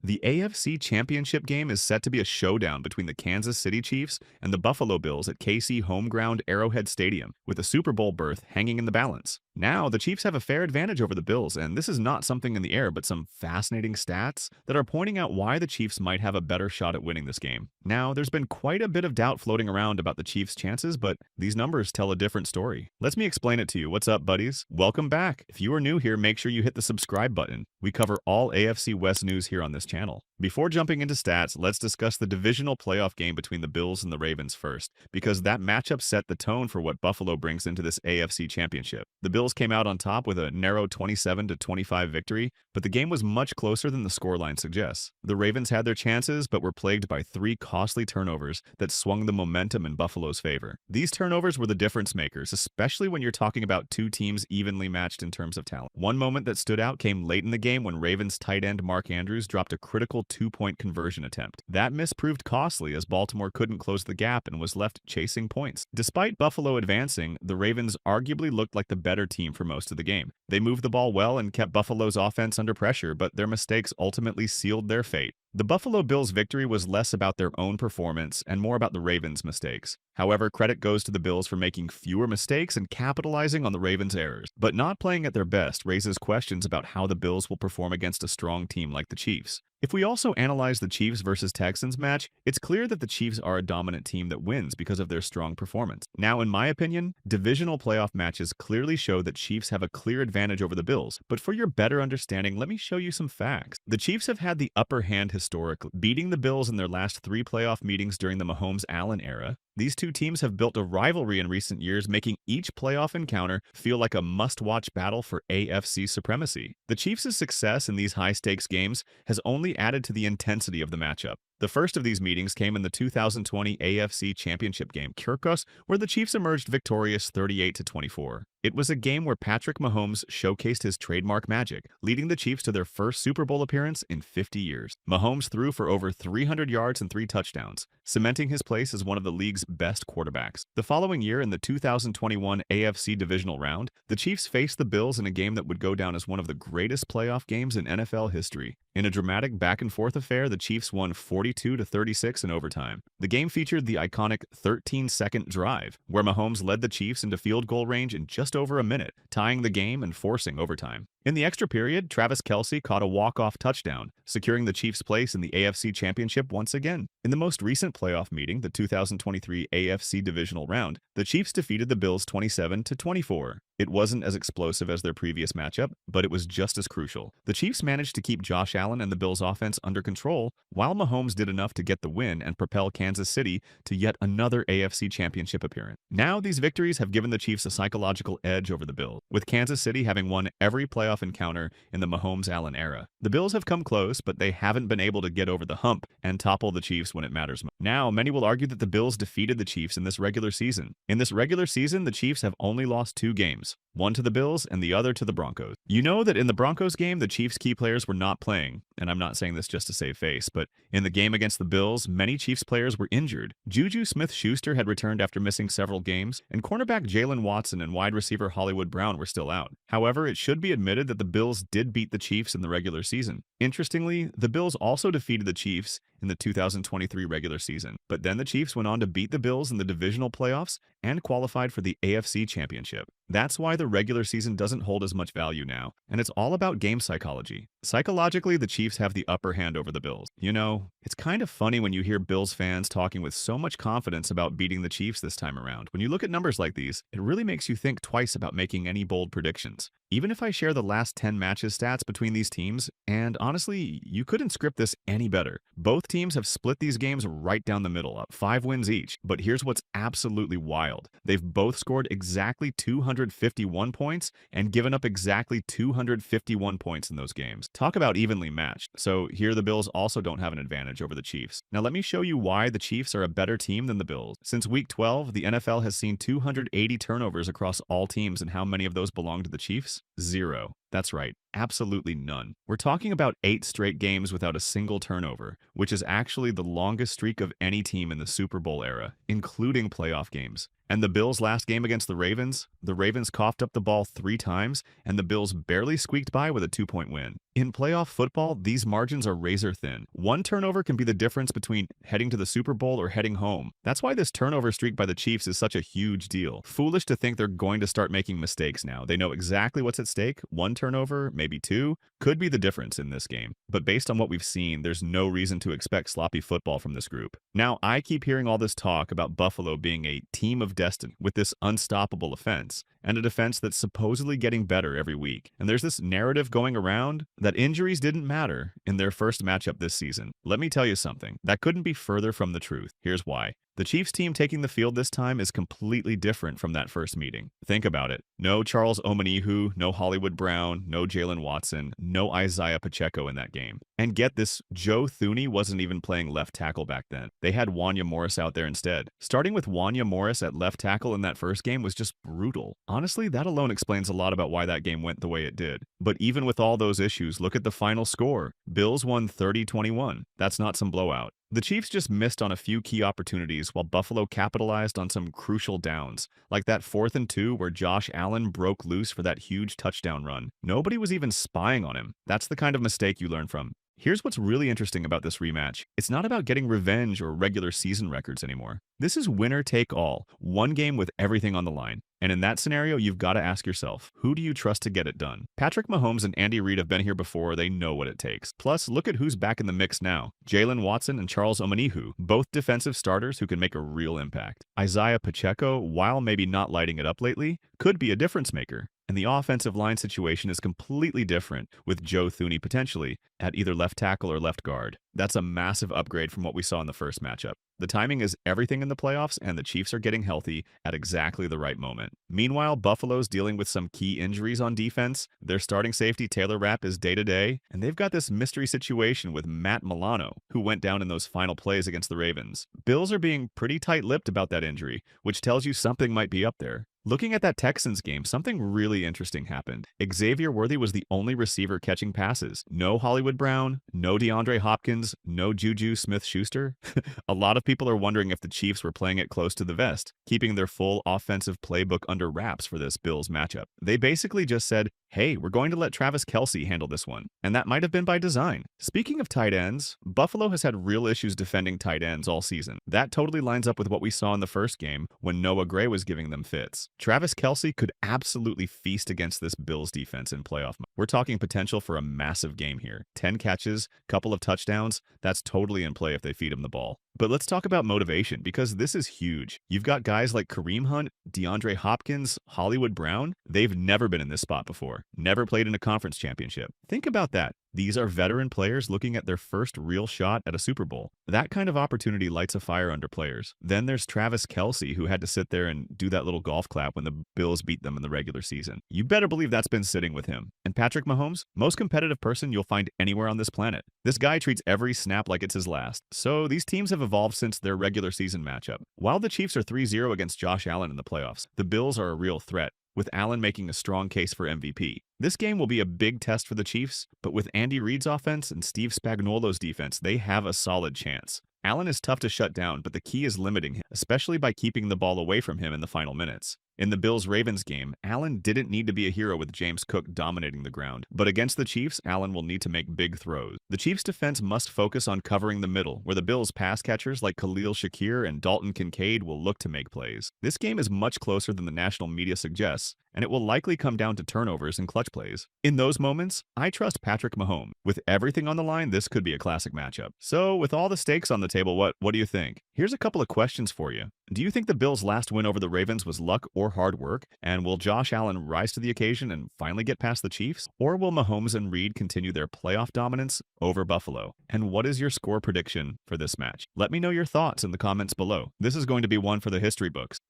The AFC Championship game is set to be a showdown between the Kansas City Chiefs and the Buffalo Bills at KC home ground Arrowhead Stadium, with a Super Bowl berth hanging in the balance. Now, the Chiefs have a fair advantage over the Bills, and this is not something in the air, but some fascinating stats that are pointing out why the Chiefs might have a better shot at winning this game. Now, there's been quite a bit of doubt floating around about the Chiefs' chances, but these numbers tell a different story. Let me explain it to you. What's up, buddies? Welcome back. If you are new here, make sure you hit the subscribe button. We cover all AFC West news here on this channel. Before jumping into stats, let's discuss the divisional playoff game between the Bills and the Ravens first, because that matchup set the tone for what Buffalo brings into this AFC Championship. The Bills came out on top with a narrow 27-25 victory, but the game was much closer than the scoreline suggests. The Ravens had their chances, but were plagued by three costly turnovers that swung the momentum in Buffalo's favor. These turnovers were the difference makers, especially when you're talking about two teams evenly matched in terms of talent. One moment that stood out came late in the game when Ravens tight end Mark Andrews dropped a critical two-point conversion attempt. That miss proved costly as Baltimore couldn't close the gap and was left chasing points. Despite Buffalo advancing, the Ravens arguably looked like the better team for most of the game. They moved the ball well and kept Buffalo's offense under pressure, but their mistakes ultimately sealed their fate. The Buffalo Bills' victory was less about their own performance and more about the Ravens' mistakes. However, credit goes to the Bills for making fewer mistakes and capitalizing on the Ravens' errors. But not playing at their best raises questions about how the Bills will perform against a strong team like the Chiefs. If we also analyze the Chiefs versus Texans match, it's clear that the Chiefs are a dominant team that wins because of their strong performance. Now, in my opinion, divisional playoff matches clearly show that Chiefs have a clear advantage over the Bills. But for your better understanding, let me show you some facts. The Chiefs have had the upper hand historically, beating the Bills in their last three playoff meetings during the Mahomes-Allen era. These two teams have built a rivalry in recent years, making each playoff encounter feel like a must-watch battle for AFC supremacy. The Chiefs' success in these high-stakes games has only added to the intensity of the matchup. The first of these meetings came in the 2020 AFC Championship game, Kirkus, where the Chiefs emerged victorious 38-24. It was a game where Patrick Mahomes showcased his trademark magic, leading the Chiefs to their first Super Bowl appearance in 50 years. Mahomes threw for over 300 yards and 3 touchdowns, cementing his place as one of the league's best quarterbacks. The following year, in the 2021 AFC Divisional Round, the Chiefs faced the Bills in a game that would go down as one of the greatest playoff games in NFL history. In a dramatic back-and-forth affair, the Chiefs won 42-36 in overtime. The game featured the iconic 13-second drive, where Mahomes led the Chiefs into field goal range in just over a minute, tying the game and forcing overtime. In the extra period, Travis Kelce caught a walk-off touchdown, securing the Chiefs' place in the AFC Championship once again. In the most recent playoff meeting, the 2023 AFC Divisional Round, the Chiefs defeated the Bills 27-24. It wasn't as explosive as their previous matchup, but it was just as crucial. The Chiefs managed to keep Josh Allen and the Bills' offense under control, while Mahomes did enough to get the win and propel Kansas City to yet another AFC Championship appearance. Now, these victories have given the Chiefs a psychological edge over the Bills, with Kansas City having won every playoff encounter in the Mahomes-Allen era. The Bills have come close, but they haven't been able to get over the hump and topple the Chiefs when it matters most. Now, many will argue that the Bills defeated the Chiefs in this regular season. In this regular season, the Chiefs have only lost 2 games. One to the Bills and the other to the Broncos. You know that in the Broncos game, the Chiefs' key players were not playing, and I'm not saying this just to save face, but in the game against the Bills, many Chiefs players were injured. Juju Smith-Schuster had returned after missing several games, and cornerback Jalen Watson and wide receiver Hollywood Brown were still out. However, it should be admitted that the Bills did beat the Chiefs in the regular season. Interestingly, the Bills also defeated the Chiefs in the 2023 regular season, but then the Chiefs went on to beat the Bills in the divisional playoffs and qualified for the AFC Championship. That's why the regular season doesn't hold as much value now, and it's all about game psychology. Psychologically, the Chiefs have the upper hand over the Bills. You know, it's kind of funny when you hear Bills fans talking with so much confidence about beating the Chiefs this time around. When you look at numbers like these, it really makes you think twice about making any bold predictions. Even if I share the last 10 matches stats between these teams, and honestly, you couldn't script this any better. Both teams have split these games right down the middle, up 5 wins each. But here's what's absolutely wild. They've both scored exactly 251 points and given up exactly 251 points in those games. Talk about evenly matched. So here the Bills also don't have an advantage over the Chiefs. Now let me show you why the Chiefs are a better team than the Bills. Since Week 12, the NFL has seen 280 turnovers across all teams, and how many of those belong to the Chiefs? 0. That's right, absolutely none. We're talking about 8 straight games without a single turnover, which is actually the longest streak of any team in the Super Bowl era, including playoff games. And the Bills' last game against the Ravens coughed up the ball 3 times, and the Bills barely squeaked by with a 2-point win. In playoff football, these margins are razor thin. One turnover can be the difference between heading to the Super Bowl or heading home. That's why this turnover streak by the Chiefs is such a huge deal. Foolish to think they're going to start making mistakes now. They know exactly what's at stake. One turnover, maybe two, could be the difference in this game. But based on what we've seen, there's no reason to expect sloppy football from this group. Now, I keep hearing all this talk about Buffalo being a team of destiny with this unstoppable offense, and a defense that's supposedly getting better every week. And there's this narrative going around that injuries didn't matter in their first matchup this season. Let me tell you something. That couldn't be further from the truth. Here's why. The Chiefs team taking the field this time is completely different from that first meeting. Think about it. No Charles Omenihu, no Hollywood Brown, no Jalen Watson, no Isaiah Pacheco in that game. And get this, Joe Thuney wasn't even playing left tackle back then. They had Wanya Morris out there instead. Starting with Wanya Morris at left tackle in that first game was just brutal. Honestly, that alone explains a lot about why that game went the way it did. But even with all those issues, look at the final score. Bills won 30-21. That's not some blowout. The Chiefs just missed on a few key opportunities while Buffalo capitalized on some crucial downs, like that 4th and 2 where Josh Allen broke loose for that huge touchdown run. Nobody was even spying on him. That's the kind of mistake you learn from. Here's what's really interesting about this rematch. It's not about getting revenge or regular season records anymore. This is winner take all, one game with everything on the line. And in that scenario, you've got to ask yourself, who do you trust to get it done? Patrick Mahomes and Andy Reid have been here before. They know what it takes. Plus, look at who's back in the mix now. Jalen Watson and Charles Omenihu, both defensive starters who can make a real impact. Isaiah Pacheco, while maybe not lighting it up lately, could be a difference maker. And the offensive line situation is completely different, with Joe Thuney potentially at either left tackle or left guard. That's a massive upgrade from what we saw in the first matchup. The timing is everything in the playoffs, and the Chiefs are getting healthy at exactly the right moment. Meanwhile, Buffalo's dealing with some key injuries on defense. Their starting safety, Taylor Rapp, is day-to-day, and they've got this mystery situation with Matt Milano, who went down in those final plays against the Ravens. Bills are being pretty tight-lipped about that injury, which tells you something might be up there. Looking at that Texans game, something really interesting happened. Xavier Worthy was the only receiver catching passes. No Hollywood Brown, no DeAndre Hopkins, no Juju Smith-Schuster. A lot of people are wondering if the Chiefs were playing it close to the vest, keeping their full offensive playbook under wraps for this Bills matchup. They basically just said, hey, we're going to let Travis Kelce handle this one. And that might have been by design. Speaking of tight ends, Buffalo has had real issues defending tight ends all season. That totally lines up with what we saw in the first game when Noah Gray was giving them fits. Travis Kelce could absolutely feast against this Bills defense in playoff mode. We're talking potential for a massive game here. 10 catches, couple of touchdowns, that's totally in play if they feed him the ball. But let's talk about motivation, because this is huge. You've got guys like Kareem Hunt, DeAndre Hopkins, Hollywood Brown. They've never been in this spot before. Never played in a conference championship. Think about that. These are veteran players looking at their first real shot at a Super Bowl. That kind of opportunity lights a fire under players. Then there's Travis Kelce, who had to sit there and do that little golf clap when the Bills beat them in the regular season. You better believe that's been sitting with him. And Patrick Mahomes, most competitive person you'll find anywhere on this planet. This guy treats every snap like it's his last. So these teams have evolved since their regular season matchup. While the Chiefs are 3-0 against Josh Allen in the playoffs, the Bills are a real threat, with Allen making a strong case for MVP. This game will be a big test for the Chiefs, but with Andy Reid's offense and Steve Spagnuolo's defense, they have a solid chance. Allen is tough to shut down, but the key is limiting him, especially by keeping the ball away from him in the final minutes. In the Bills-Ravens game, Allen didn't need to be a hero with James Cook dominating the ground, but against the Chiefs, Allen will need to make big throws. The Chiefs' defense must focus on covering the middle, where the Bills' pass catchers like Khalil Shakir and Dalton Kincaid will look to make plays. This game is much closer than the national media suggests, and it will likely come down to turnovers and clutch plays. In those moments, I trust Patrick Mahomes. With everything on the line, this could be a classic matchup. So, with all the stakes on the table, what do you think? Here's a couple of questions for you. Do you think the Bills' last win over the Ravens was luck or hard work? And will Josh Allen rise to the occasion and finally get past the Chiefs? Or will Mahomes and Reid continue their playoff dominance over Buffalo? And what is your score prediction for this match? Let me know your thoughts in the comments below. This is going to be one for the history books.